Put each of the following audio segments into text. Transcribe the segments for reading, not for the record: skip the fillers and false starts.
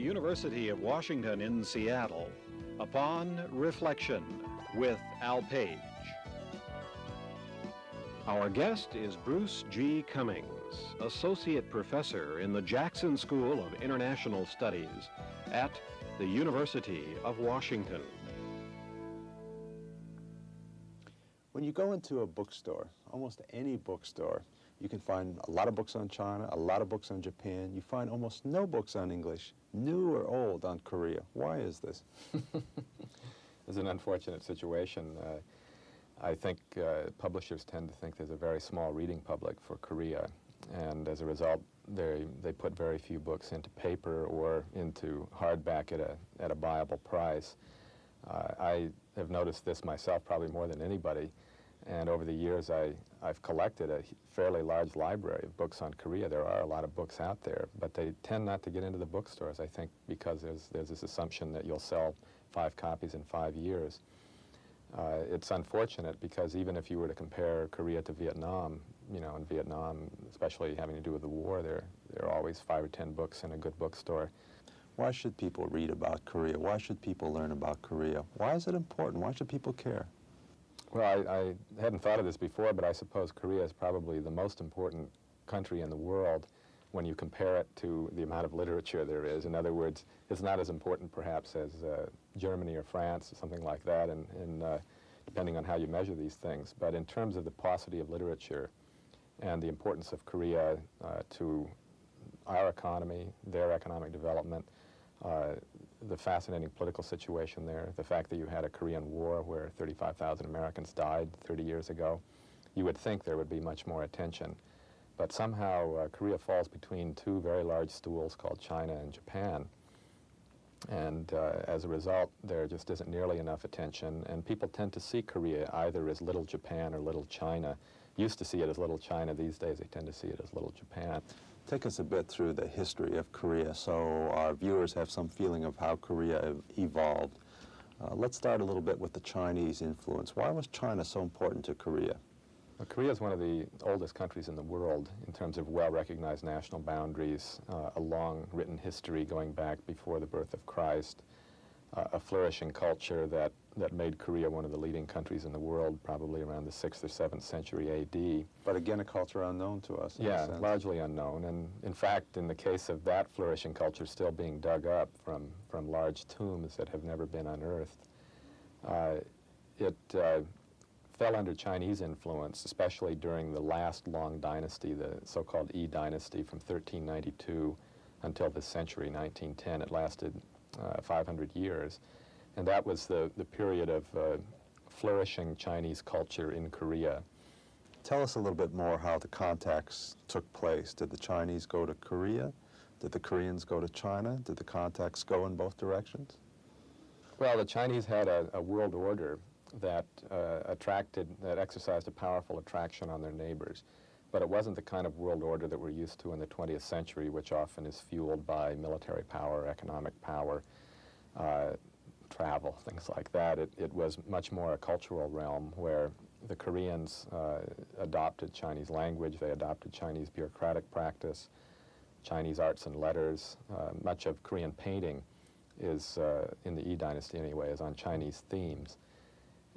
University of Washington in Seattle, Upon Reflection with Al Page. Our guest is Bruce G. Cumings, Associate Professor in the Jackson School of International Studies at the University of Washington. When you go into a bookstore, almost any bookstore, you can find a lot of books on China, a lot of books on Japan. You find almost no books on English, new or old, on Korea. Why is this? It's an unfortunate situation. I think publishers tend to think there's a very small reading public for Korea, and as a result, they put very few books into paper or into hardback at a buyable price. I have noticed this myself probably more than anybody, and over the years I've collected a fairly large library of books on Korea. There are a lot of books out there, but they tend not to get into the bookstores, I think, because there's this assumption that you'll sell 5 copies in 5 years. It's unfortunate because even if you were to compare Korea to Vietnam, you know, in Vietnam, especially having to do with the war, there are always 5 or 10 books in a good bookstore. Why should people read about Korea? Why should people learn about Korea? Why is it important? Why should people care? Well, I hadn't thought of this before, but I suppose Korea is probably the most important country in the world when you compare it to the amount of literature there is. In other words, it's not as important perhaps as Germany or France or something like that, and depending on how you measure these things. But in terms of the paucity of literature and the importance of Korea to our economy, their economic development, the fascinating political situation there, the fact that you had a Korean War where 35,000 Americans died 30 years ago, you would think there would be much more attention. But somehow Korea falls between 2 very large stools called China and Japan. And as a result, there just isn't nearly enough attention, and people tend to see Korea either as Little Japan or Little China. Used to see it as Little China. These days they tend to see it as Little Japan. Take us a bit through the history of Korea so our viewers have some feeling of how Korea evolved. Let's start a little bit with the Chinese influence. Why was China so important to Korea? Well, Korea is one of the oldest countries in the world in terms of well-recognized national boundaries, a long written history going back before the birth of Christ, a flourishing culture that made Korea one of the leading countries in the world, probably around the 6th or 7th century A.D. But again, a culture unknown to us. Yeah, largely unknown. And in fact, in the case of that flourishing culture still being dug up from large tombs that have never been unearthed, it fell under Chinese influence, especially during the last long dynasty, the so-called Yi dynasty from 1392 until this century, 1910. It lasted 500 years. And that was the period of flourishing Chinese culture in Korea. Tell us a little bit more how the contacts took place. Did the Chinese go to Korea? Did the Koreans go to China? Did the contacts go in both directions? Well, the Chinese had a world order that exercised a powerful attraction on their neighbors. But it wasn't the kind of world order that we're used to in the 20th century, which often is fueled by military power, economic power, travel, things like that. It was much more a cultural realm where the Koreans adopted Chinese language, they adopted Chinese bureaucratic practice, Chinese arts and letters. Much of Korean painting is, in the Yi dynasty anyway, is on Chinese themes.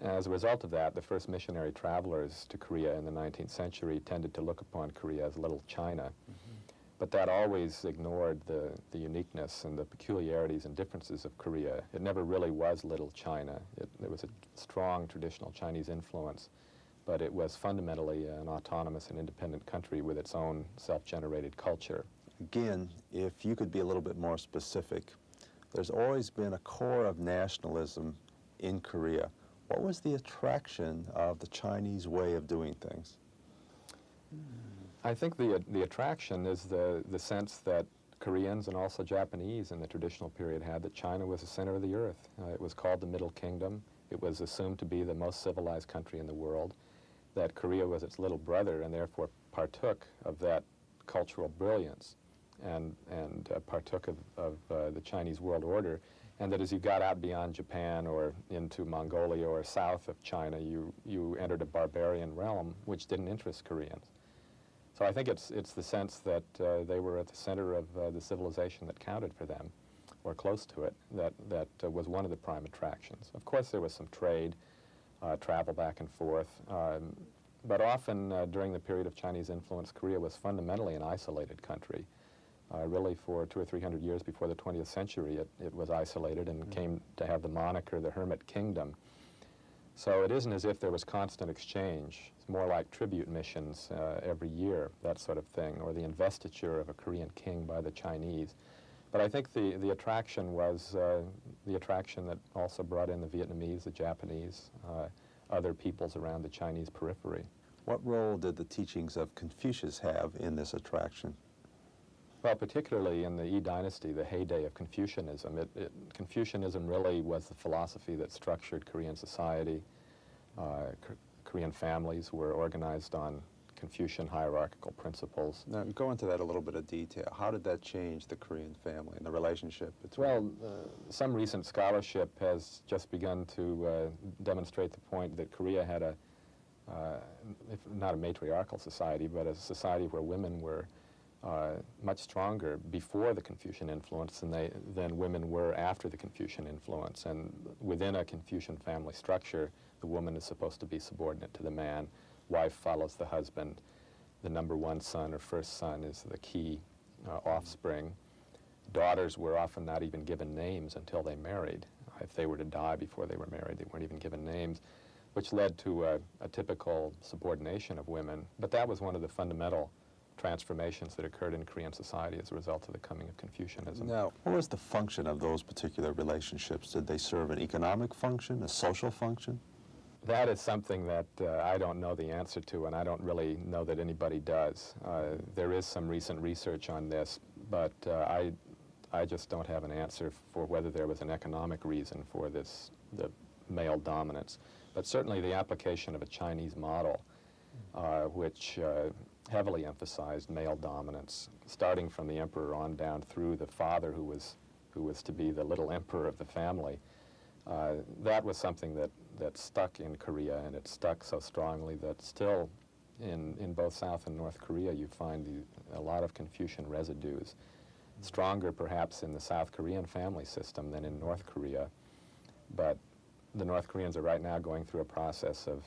As a result of that, the first missionary travelers to Korea in the 19th century tended to look upon Korea as Little China. Mm-hmm. But that always ignored the uniqueness and the peculiarities and differences of Korea. It never really was Little China. There was a strong traditional Chinese influence, but it was fundamentally an autonomous and independent country with its own self-generated culture. Again, if you could be a little bit more specific, there's always been a core of nationalism in Korea. What was the attraction of the Chinese way of doing things? I think the attraction is the sense that Koreans and also Japanese in the traditional period had that China was the center of the earth. It was called the Middle Kingdom. It was assumed to be the most civilized country in the world, that Korea was its little brother and therefore partook of that cultural brilliance and partook of the Chinese world order. And that as you got out beyond Japan or into Mongolia or south of China, you entered a barbarian realm which didn't interest Koreans. So I think it's the sense that they were at the center of the civilization that counted for them. or close to it, that was one of the prime attractions. Of course, there was some trade, travel back and forth, but often during the period of Chinese influence, Korea was fundamentally an isolated country. Really, for 200 or 300 years before the 20th century, it was isolated and came to have the moniker the Hermit Kingdom. So it isn't as if there was constant exchange. It's more like tribute missions every year, that sort of thing, or the investiture of a Korean king by the Chinese. But I think the attraction was the attraction that also brought in the Vietnamese, the Japanese, other peoples around the Chinese periphery. What role did the teachings of Confucius have in this attraction? Well, particularly in the Yi Dynasty, the heyday of Confucianism. Confucianism really was the philosophy that structured Korean society. Korean families were organized on Confucian hierarchical principles. Now, go into that a little bit of detail. How did that change the Korean family and the relationship between... Well, some recent scholarship has just begun to demonstrate the point that Korea had if not a matriarchal society, but a society where women were much stronger before the Confucian influence than women were after the Confucian influence. And within a Confucian family structure, the woman is supposed to be subordinate to the man. Wife follows the husband. The number one son or first son is the key offspring. Daughters were often not even given names until they married. If they were to die before they were married, they weren't even given names, which led to a typical subordination of women. But that was one of the fundamental transformations that occurred in Korean society as a result of the coming of Confucianism. Now, what was the function of those particular relationships? Did they serve an economic function, a social function? That is something that I don't know the answer to, and I don't really know that anybody does. There is some recent research on this, but I just don't have an answer for whether there was an economic reason for the male dominance. But certainly the application of a Chinese model, which heavily emphasized male dominance, starting from the emperor on down through the father who was to be the little emperor of the family. That was something that stuck in Korea, and it stuck so strongly that still in both South and North Korea you find a lot of Confucian residues, stronger perhaps in the South Korean family system than in North Korea. But the North Koreans are right now going through a process of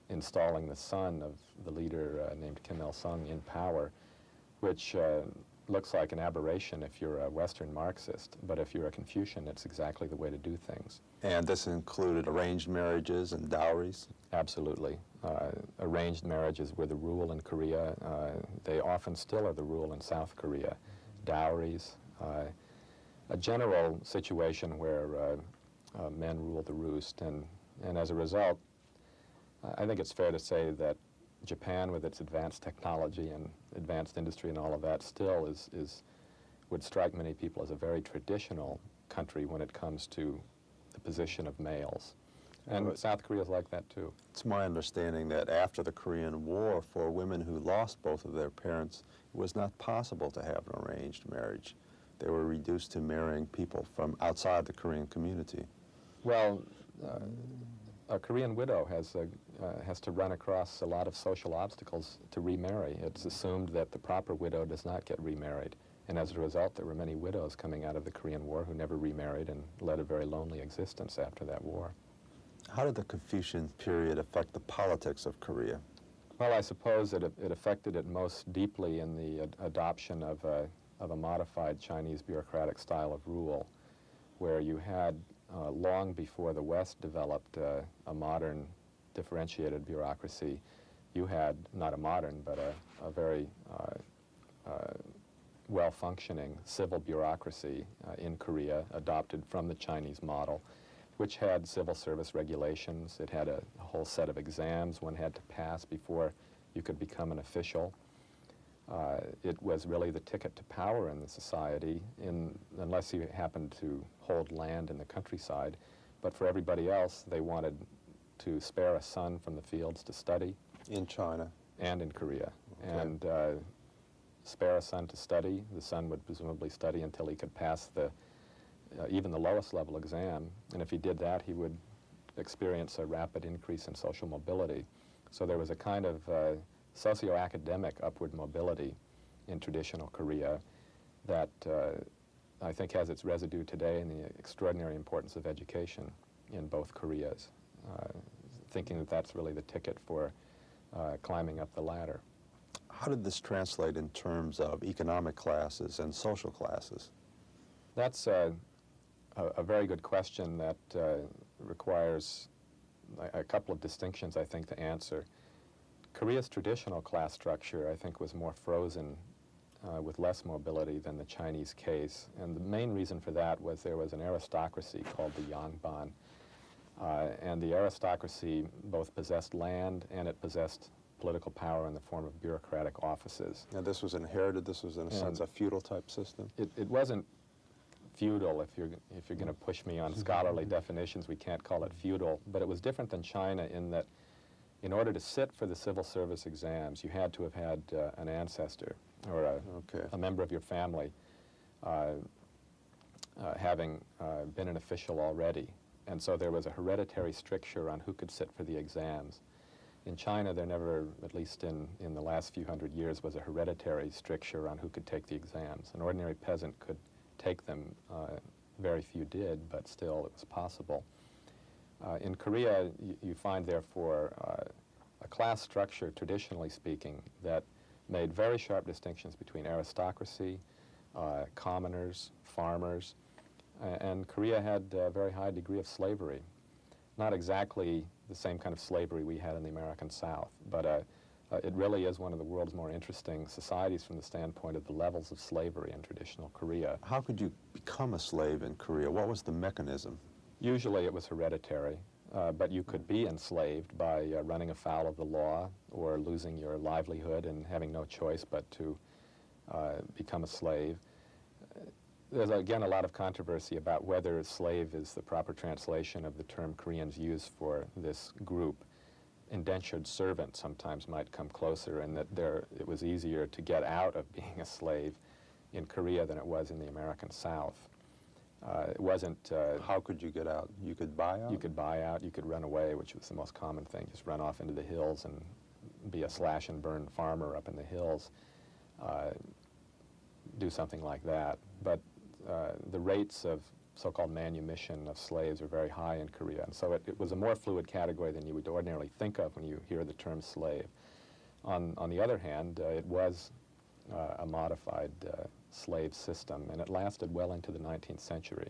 installing the son of the leader named Kim Il-sung in power, which looks like an aberration if you're a Western Marxist, but if you're a Confucian, it's exactly the way to do things. And this included arranged marriages and dowries? Absolutely. Arranged marriages were the rule in Korea. They often still are the rule in South Korea. Dowries, a general situation where men rule the roost, and as a result, I think it's fair to say that Japan, with its advanced technology and advanced industry and all of that, still would strike many people as a very traditional country when it comes to the position of males. And South Korea is like that too. It's my understanding that after the Korean War, for women who lost both of their parents, it was not possible to have an arranged marriage. They were reduced to marrying people from outside the Korean community. Well, a Korean widow has to run across a lot of social obstacles to remarry. It's assumed that the proper widow does not get remarried. And as a result, there were many widows coming out of the Korean War who never remarried and led a very lonely existence after that war. How did the Confucian period affect the politics of Korea? Well, I suppose it affected it most deeply in the adoption of a modified Chinese bureaucratic style of rule, where you had, long before the West developed a modern differentiated bureaucracy, you had not a modern, but a very well-functioning civil bureaucracy in Korea, adopted from the Chinese model, which had civil service regulations. It had a whole set of exams one had to pass before you could become an official. It was really the ticket to power in the society, unless you happened to hold land in the countryside. But for everybody else, they wanted to spare a son from the fields to study. In China? And in Korea. Okay. And spare a son to study. The son would presumably study until he could pass even the lowest level exam. And if he did that, he would experience a rapid increase in social mobility. So there was a kind of socio-academic upward mobility in traditional Korea that I think has its residue today in the extraordinary importance of education in both Koreas, thinking that that's really the ticket for climbing up the ladder. How did this translate in terms of economic classes and social classes? That's a very good question that requires a couple of distinctions, I think, to answer. Korea's traditional class structure, I think, was more frozen with less mobility than the Chinese case. And the main reason for that was there was an aristocracy called the Yangban. And the aristocracy both possessed land and it possessed political power in the form of bureaucratic offices. Now, this was inherited, this was in a sense a feudal type system? It wasn't feudal. If you're going to push me on scholarly definitions, we can't call it feudal. But it was different than China in that in order to sit for the civil service exams, you had to have had an ancestor or a member of your family having been an official already. And so there was a hereditary stricture on who could sit for the exams. In China, there never, at least in the last few hundred years, was a hereditary stricture on who could take the exams. An ordinary peasant could take them. Very few did, but still it was possible. In Korea, you find, therefore, a class structure, traditionally speaking, that made very sharp distinctions between aristocracy, commoners, farmers, and Korea had a very high degree of slavery. Not exactly the same kind of slavery we had in the American South, but it really is one of the world's more interesting societies from the standpoint of the levels of slavery in traditional Korea. How could you become a slave in Korea? What was the mechanism? Usually it was hereditary, but you could be enslaved by running afoul of the law or losing your livelihood and having no choice but to become a slave. There's, again, a lot of controversy about whether slave is the proper translation of the term Koreans use for this group. Indentured servant sometimes might come closer, and that it was easier to get out of being a slave in Korea than it was in the American South. It wasn't... How could you get out? You could buy out? You could buy out, you could run away, which was the most common thing. Just run off into the hills and be a slash-and-burn farmer up in the hills. Do something like that. But the rates of so-called manumission of slaves are very high in Korea, and so it was a more fluid category than you would ordinarily think of when you hear the term slave. On the other hand, it was a modified slave system, and it lasted well into the 19th century.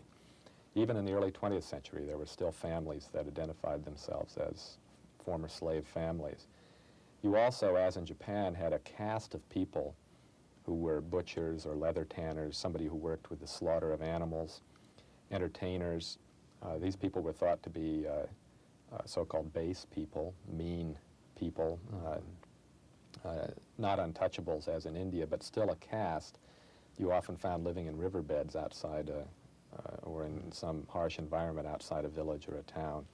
Even in the early 20th century, there were still families that identified themselves as former slave families. You also, as in Japan, had a caste of people who were butchers or leather tanners, somebody who worked with the slaughter of animals, entertainers. These people were thought to be so-called base people, mean people, not untouchables as in India, but still a caste you often found living in riverbeds outside or in some harsh environment outside a village or a town.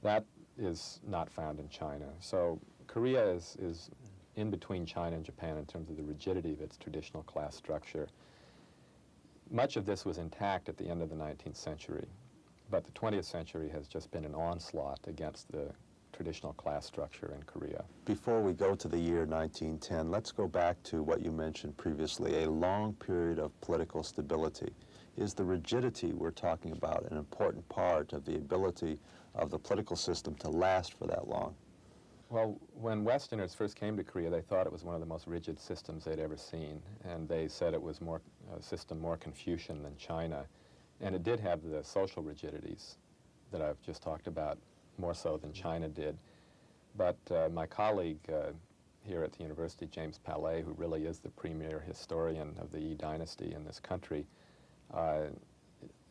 That is not found in China. So Korea is in between China and Japan in terms of the rigidity of its traditional class structure. Much of this was intact at the end of the 19th century, but the 20th century has just been an onslaught against the traditional class structure in Korea. Before we go to the year 1910, let's go back to what you mentioned previously, a long period of political stability. Is the rigidity we're talking about an important part of the ability of the political system to last for that long? Well, when Westerners first came to Korea, they thought it was one of the most rigid systems they'd ever seen, and they said it was a system more Confucian than China. And it did have the social rigidities that I've just talked about, more so than China did. But my colleague here at the university, James Palais, who really is the premier historian of the Yi dynasty in this country,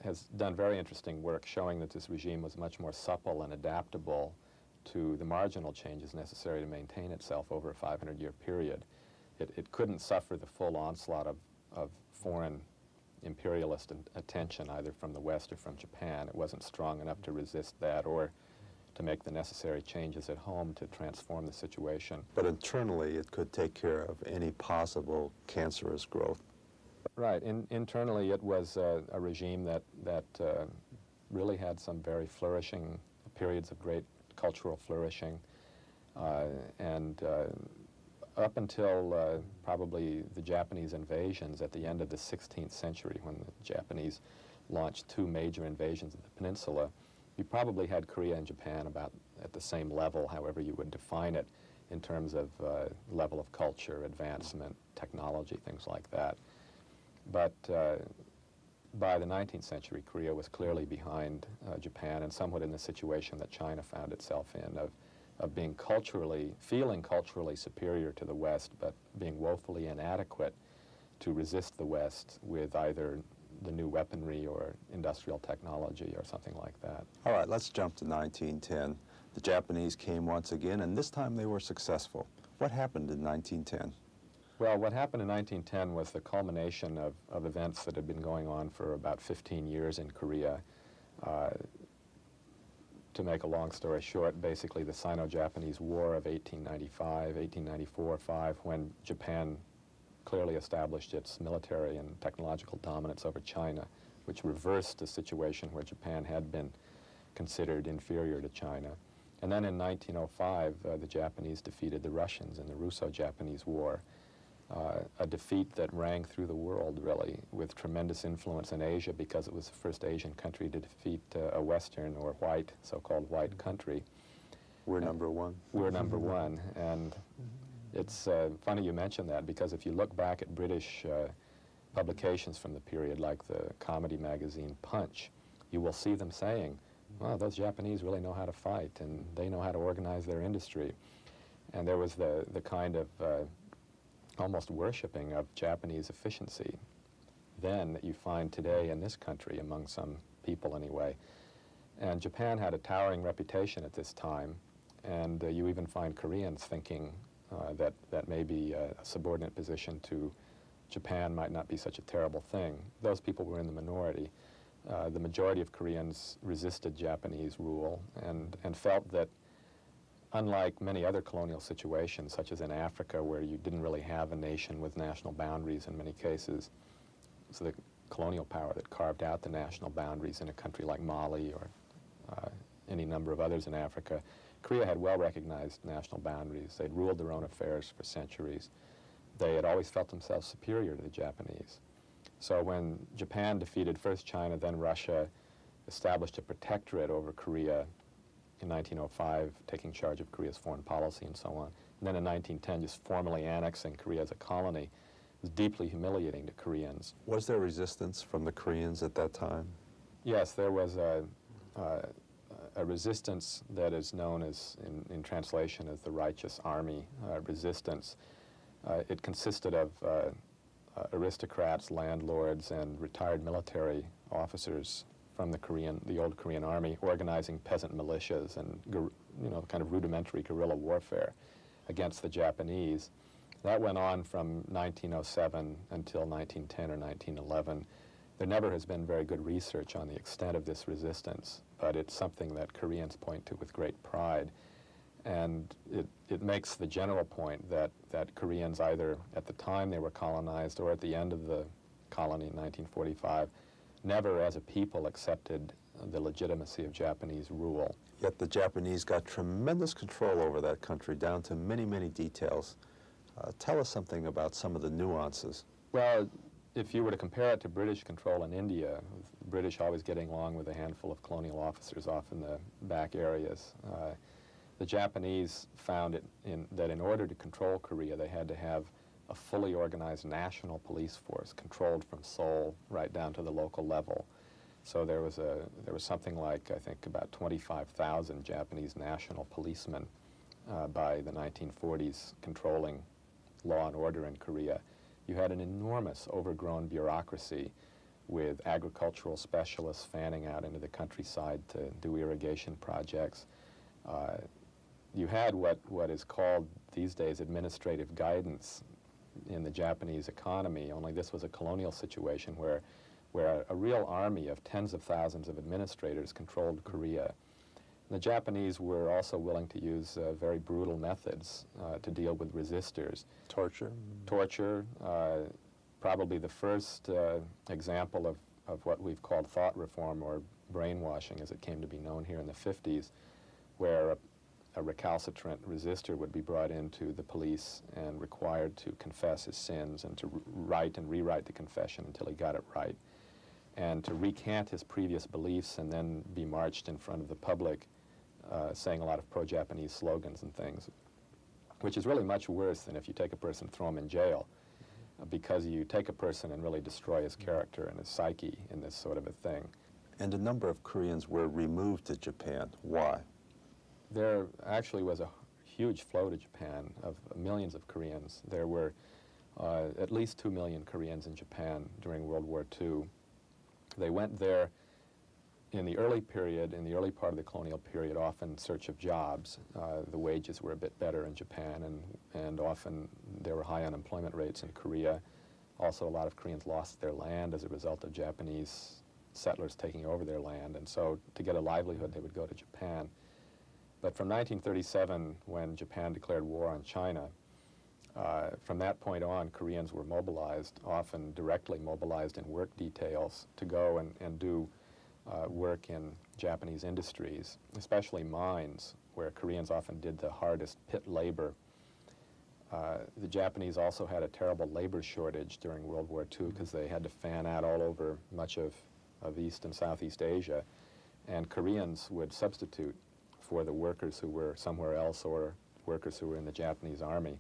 has done very interesting work showing that this regime was much more supple and adaptable to the marginal changes necessary to maintain itself over a 500-year period. It couldn't suffer the full onslaught of foreign imperialist attention, either from the West or from Japan. It wasn't strong enough to resist that or to make the necessary changes at home to transform the situation. But internally, it could take care of any possible cancerous growth. Right. Internally, it was a regime that really had some very flourishing periods of great cultural flourishing and up until probably the Japanese invasions at the end of the 16th century, when the Japanese launched two major invasions of the peninsula, you probably had Korea and Japan about at the same level, however you would define it, in terms of level of culture, advancement, technology, things like that. But by the 19th century, Korea was clearly behind Japan, and somewhat in the situation that China found itself in, of being feeling culturally superior to the West, but being woefully inadequate to resist the West with either the new weaponry or industrial technology or something like that. All right, let's jump to 1910. The Japanese came once again, and this time they were successful. What happened in 1910? Well, what happened in 1910 was the culmination of events that had been going on for about 15 years in Korea. To make a long story short, basically the Sino-Japanese War of 1894-5, when Japan clearly established its military and technological dominance over China, which reversed a situation where Japan had been considered inferior to China. And then in 1905, the Japanese defeated the Russians in the Russo-Japanese War, a defeat that rang through the world, really, with tremendous influence in Asia, because it was the first Asian country to defeat a Western or white, so-called white country. We're number one. We're number one. And it's funny you mention that, because if you look back at British publications from the period, like the comedy magazine Punch, you will see them saying, well, those Japanese really know how to fight, and they know how to organize their industry. And there was the kind of almost worshipping of Japanese efficiency then that you find today in this country, among some people anyway. And Japan had a towering reputation at this time, and you even find Koreans thinking that maybe a subordinate position to Japan might not be such a terrible thing. Those people were in the minority. The majority of Koreans resisted Japanese rule and felt that, unlike many other colonial situations, such as in Africa, where you didn't really have a nation with national boundaries in many cases, so the colonial power that carved out the national boundaries in a country like Mali or any number of others in Africa, Korea had well-recognized national boundaries. They'd ruled their own affairs for centuries. They had always felt themselves superior to the Japanese. So when Japan defeated first China, then Russia, established a protectorate over Korea in 1905, taking charge of Korea's foreign policy and so on, and then in 1910 just formally annexing Korea as a colony, was deeply humiliating to Koreans. Was there resistance from the Koreans at that time? Yes, there was a resistance that is known as, in translation, as the Righteous Army resistance. It consisted of aristocrats, landlords, and retired military officers from the old Korean army, organizing peasant militias and, kind of rudimentary guerrilla warfare against the Japanese. That went on from 1907 until 1910 or 1911. There never has been very good research on the extent of this resistance, but it's something that Koreans point to with great pride. And it makes the general point that Koreans, either at the time they were colonized or at the end of the colony in 1945, never as a people accepted the legitimacy of Japanese rule. Yet the Japanese got tremendous control over that country, down to many, many details. Tell us something about some of the nuances. Well, if you were to compare it to British control in India, the British always getting along with a handful of colonial officers off in the back areas, the Japanese found that in order to control Korea, they had to have a fully organized national police force, controlled from Seoul right down to the local level. So there was something like, I think, about 25,000 Japanese national policemen by the 1940s controlling law and order in Korea. You had an enormous overgrown bureaucracy with agricultural specialists fanning out into the countryside to do irrigation projects. You had what is called these days administrative guidance in the Japanese economy, only this was a colonial situation where a real army of tens of thousands of administrators controlled Korea. The Japanese were also willing to use very brutal methods to deal with resistors. Torture? Torture, probably the first example of what we've called thought reform or brainwashing, as it came to be known here in the 50s, where a recalcitrant resistor would be brought into the police and required to confess his sins and to write and rewrite the confession until he got it right, and to recant his previous beliefs and then be marched in front of the public saying a lot of pro-Japanese slogans and things, which is really much worse than if you take a person and throw him in jail, because you take a person and really destroy his character and his psyche in this sort of a thing. And a number of Koreans were removed to Japan. Why? There actually was a huge flow to Japan of millions of Koreans. There were at least 2 million Koreans in Japan during World War II. They went there in the early period, in the early part of the colonial period, often in search of jobs. The wages were a bit better in Japan, and often there were high unemployment rates in Korea. Also, a lot of Koreans lost their land as a result of Japanese settlers taking over their land, and so to get a livelihood, they would go to Japan. But from 1937, when Japan declared war on China, from that point on, Koreans were mobilized, often directly mobilized in work details, to go and do work in Japanese industries, especially mines, where Koreans often did the hardest pit labor. The Japanese also had a terrible labor shortage during World War II because they had to fan out all over much of East and Southeast Asia, and Koreans would substitute for the workers who were somewhere else or workers who were in the Japanese army.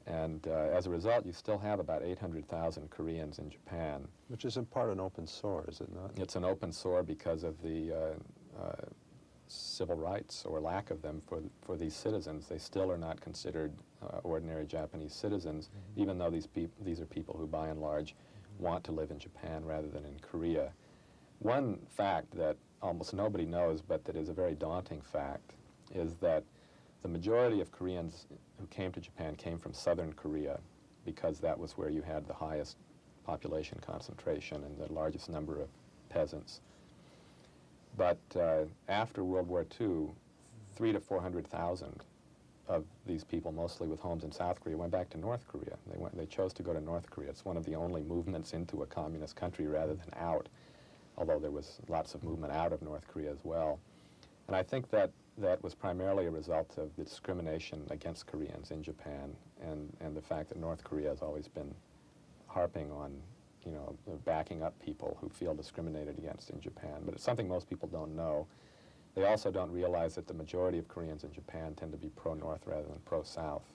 And as a result, you still have about 800,000 Koreans in Japan. Which is in part an open sore, is it not? It's an open sore because of the civil rights, or lack of them, for these citizens. They still are not considered ordinary Japanese citizens, even though these are people who, by and large, want to live in Japan rather than in Korea. One fact that almost nobody knows, but that is a very daunting fact, is that the majority of Koreans who came to Japan came from southern Korea, because that was where you had the highest population concentration and the largest number of peasants. But after World War II, 300,000 to 400,000 of these people, mostly with homes in South Korea, went back to North Korea. They chose to go to North Korea. It's one of the only movements into a communist country rather than out, although there was lots of movement out of North Korea as well. And I think that was primarily a result of the discrimination against Koreans in Japan, and the fact that North Korea has always been harping on, you know, backing up people who feel discriminated against in Japan. But it's something most people don't know. They also don't realize that the majority of Koreans in Japan tend to be pro-North rather than pro-South.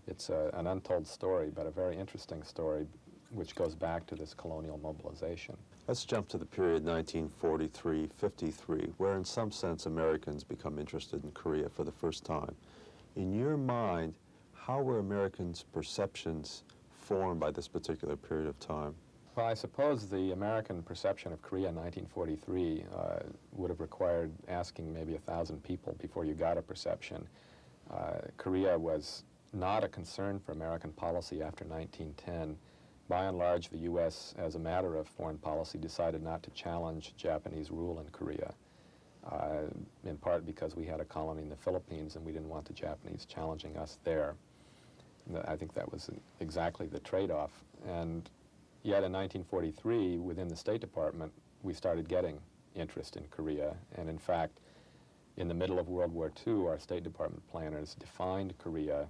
It's an untold story, but a very interesting story, which goes back to this colonial mobilization. Let's jump to the period 1943-53, where in some sense Americans become interested in Korea for the first time. In your mind, how were Americans' perceptions formed by this particular period of time? Well, I suppose the American perception of Korea in 1943 would have required asking maybe 1,000 people before you got a perception. Korea was not a concern for American policy after 1910. By and large, the U.S., as a matter of foreign policy, decided not to challenge Japanese rule in Korea, in part because we had a colony in the Philippines and we didn't want the Japanese challenging us there. I think that was exactly the trade-off. And yet in 1943, within the State Department, we started getting interest in Korea. And in fact, in the middle of World War II, our State Department planners defined Korea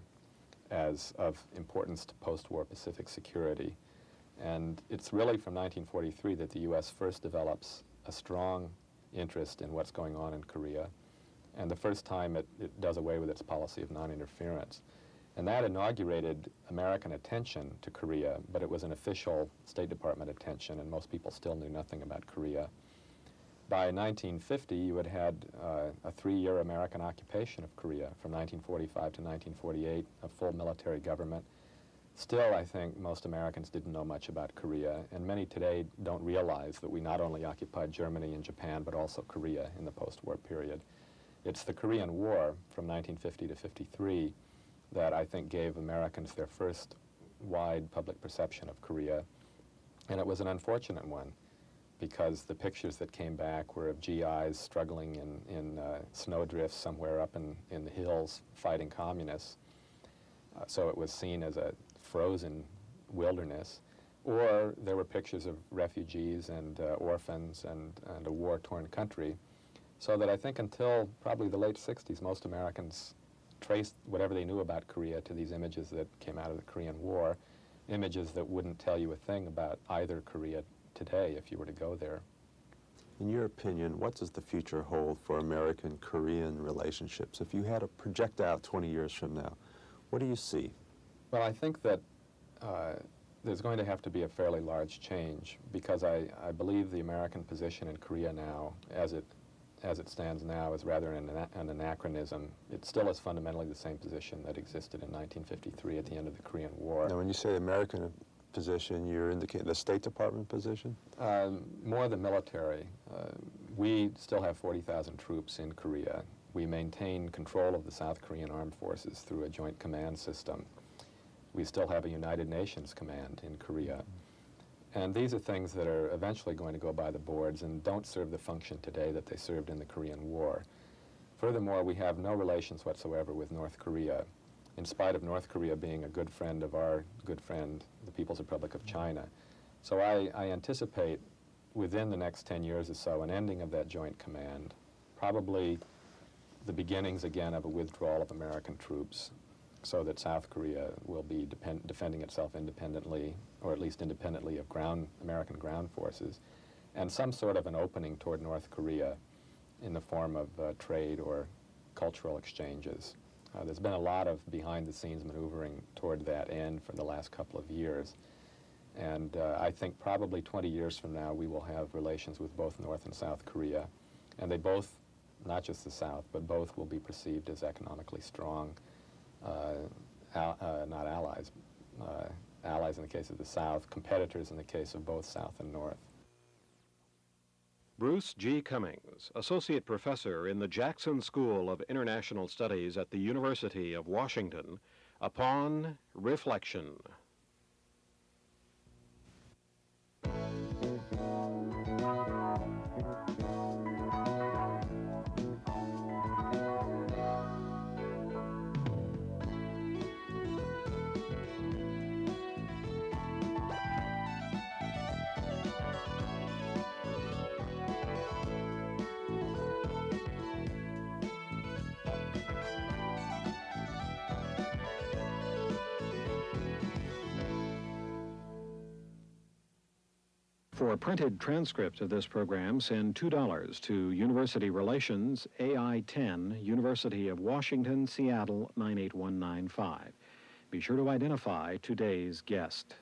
as of importance to post-war Pacific security. And it's really from 1943 that the U.S. first develops a strong interest in what's going on in Korea, and the first time it does away with its policy of non-interference. And that inaugurated American attention to Korea, but it was an official State Department attention, and most people still knew nothing about Korea. By 1950, you had had a 3-year American occupation of Korea, from 1945 to 1948, a full military government. Still, I think most Americans didn't know much about Korea, and many today don't realize that we not only occupied Germany and Japan, but also Korea in the post-war period. It's the Korean War from 1950 to 53 that I think gave Americans their first wide public perception of Korea, and it was an unfortunate one, because the pictures that came back were of GIs struggling in snowdrifts somewhere up in the hills fighting communists. So it was seen as a frozen wilderness. Or there were pictures of refugees and orphans and a war-torn country. So that I think until probably the late 60s, most Americans traced whatever they knew about Korea to these images that came out of the Korean War, images that wouldn't tell you a thing about either Korea today if you were to go there. In your opinion, what does the future hold for American-Korean relationships? If you had to project out 20 years from now, what do you see? Well, I think that there's going to have to be a fairly large change, because I believe the American position in Korea now, as it stands now, is rather an anachronism. It still is fundamentally the same position that existed in 1953 at the end of the Korean War. Now, when you say American position, you're indicating the State Department position? More the military. We still have 40,000 troops in Korea. We maintain control of the South Korean armed forces through a joint command system. We still have a United Nations command in Korea. And these are things that are eventually going to go by the boards and don't serve the function today that they served in the Korean War. Furthermore, we have no relations whatsoever with North Korea, in spite of North Korea being a good friend of our good friend, the People's Republic of China. So I anticipate within the next 10 years or so an ending of that joint command, probably the beginnings again of a withdrawal of American troops, so that South Korea will be defending itself independently, or at least independently of American ground forces, and some sort of an opening toward North Korea in the form of trade or cultural exchanges. There's been a lot of behind-the-scenes maneuvering toward that end for the last couple of years, and I think probably 20 years from now we will have relations with both North and South Korea, and they both, not just the South, but both will be perceived as economically strong, not allies, allies in the case of the South, competitors in the case of both South and North. Bruce G. Cumings, Associate Professor in the Jackson School of International Studies at the University of Washington, upon reflection. For printed transcripts of this program, send $2 to University Relations, AI 10, University of Washington, Seattle 98195. Be sure to identify today's guest.